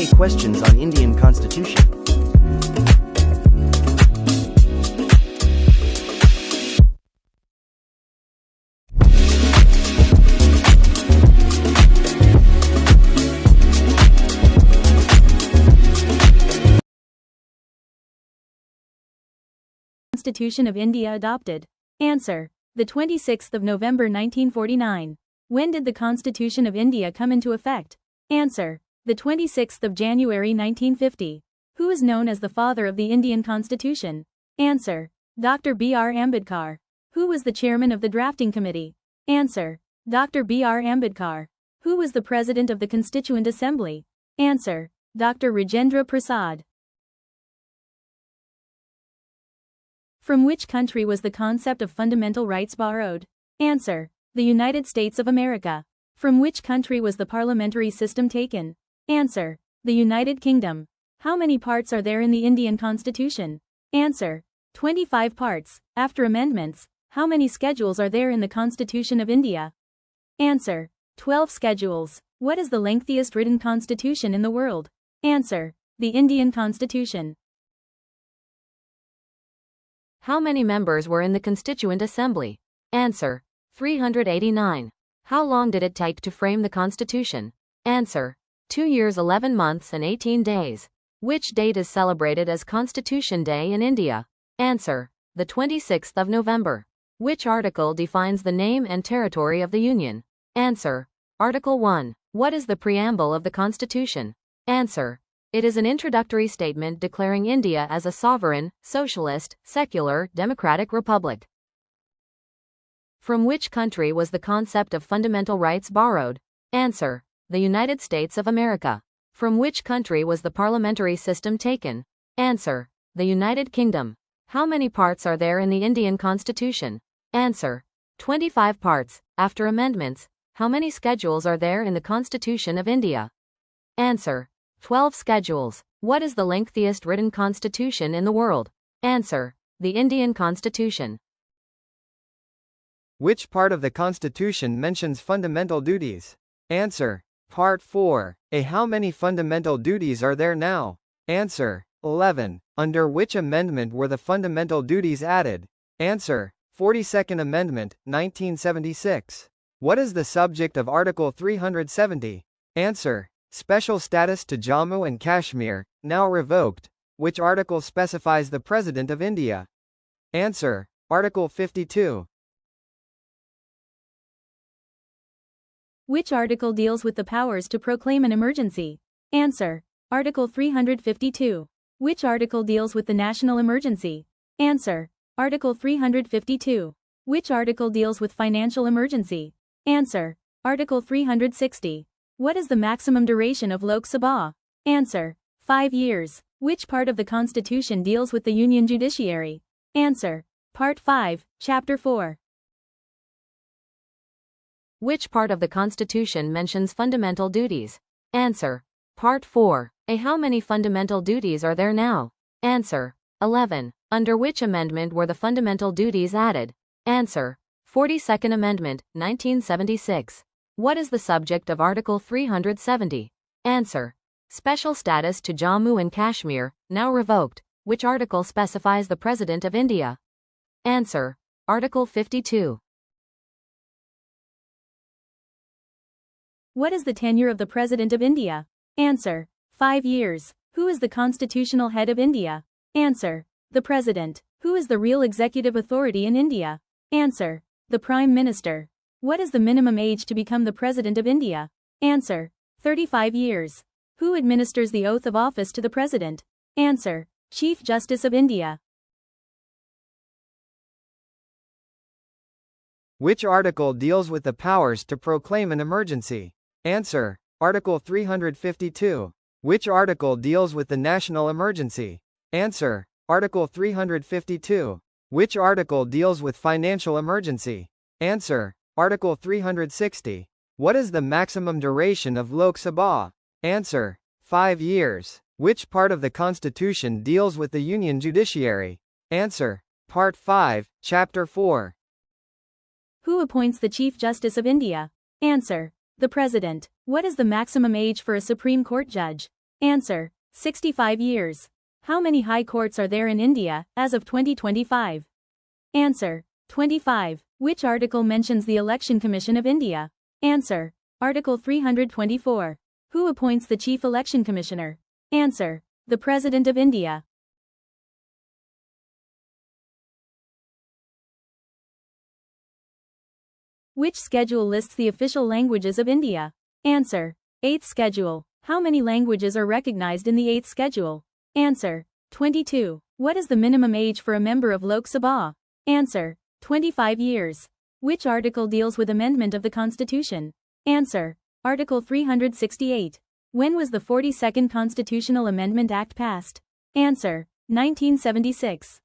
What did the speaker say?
Q&A questions on Indian Constitution. Constitution of India adopted? Answer: the 26th of November 1949. When did the Constitution of India come into effect? Answer: the 26th of January 1950. Who is known as the father of the Indian Constitution? Answer: Dr. B.R. Ambedkar. Who was the chairman of the drafting committee? Answer: Dr. B.R. Ambedkar. Who was the president of the Constituent Assembly? Answer: Dr. Rajendra Prasad. From which country was the concept of fundamental rights borrowed? Answer: the United States of America. From which country was the parliamentary system taken? Answer: the United Kingdom. How many parts are there in the Indian Constitution? Answer: 25 parts. After amendments, how many schedules are there in the Constitution of India? Answer: 12 schedules. What is the lengthiest written constitution in the world? Answer: the Indian Constitution. How many members were in the Constituent Assembly? Answer: 389. How long did it take to frame the Constitution? Answer: 2 years 11 months and 18 days. Which date is celebrated as Constitution Day in India? Answer: the 26th of November. Which article defines the name and territory of the Union? Answer: Article 1. What is the preamble of the Constitution? Answer: it is an introductory statement declaring India as a sovereign, socialist, secular, democratic republic. From which country was the concept of fundamental rights borrowed? Answer: the United States of America. From which country was the parliamentary system taken? Answer: the United Kingdom. How many parts are there in the Indian Constitution? Answer: 25 parts. After amendments, how many schedules are there in the Constitution of India? Answer: 12 schedules. What is the lengthiest written constitution in the world? Answer: the Indian Constitution. Which part of the Constitution mentions fundamental duties? Answer: Part 4. How many fundamental duties are there now? Answer: 11. Under which amendment were the fundamental duties added? Answer: 42nd Amendment, 1976. What is the subject of Article 370? Answer: Special status to Jammu and Kashmir, now revoked. Which article specifies the President of India? Answer: Article 52. Which article deals with the powers to proclaim an emergency? Answer: Article 352. Which article deals with the national emergency? Answer: Article 352. Which article deals with financial emergency? Answer: Article 360. What is the maximum duration of Lok Sabha? Answer: 5 years. Which part of the Constitution deals with the Union Judiciary? Answer: Part 5, Chapter 4. Which part of the Constitution mentions fundamental duties? Answer: Part 4. How many fundamental duties are there now? Answer: 11. Under which amendment were the fundamental duties added? Answer: 42nd Amendment, 1976. What is the subject of Article 370? Answer: Special status to Jammu and Kashmir, now revoked. Which article specifies the President of India? Answer: Article 52. What is the tenure of the President of India? Answer: 5 years. Who is the constitutional head of India? Answer: the President. Who is the real executive authority in India? Answer: the Prime Minister. What is the minimum age to become the President of India? Answer: 35 years. Who administers the oath of office to the President? Answer: Chief Justice of India. Which article deals with the powers to proclaim an emergency? Answer: Article 352. Which article deals with the national emergency? Answer: Article 352. Which article deals with financial emergency? Answer: Article 360. What is the maximum duration of Lok Sabha? Answer: 5 years. Which part of the Constitution deals with the Union Judiciary? Answer: Part 5, Chapter 4. Who appoints the Chief Justice of India? Answer: the President. What is the maximum age for a Supreme Court judge? Answer: 65 years. How many high courts are there in India as of 2025? Answer: 25. Which article mentions the Election Commission of India? Answer: Article 324. Who appoints the Chief Election Commissioner? Answer: the President of India. Which schedule lists the official languages of India? Answer: 8th schedule. How many languages are recognized in the 8th schedule? Answer: 22. What is the minimum age for a member of Lok Sabha? Answer: 25 years. Which article deals with amendment of the Constitution? Answer: Article 368. When was the 42nd Constitutional Amendment Act passed? Answer: 1976.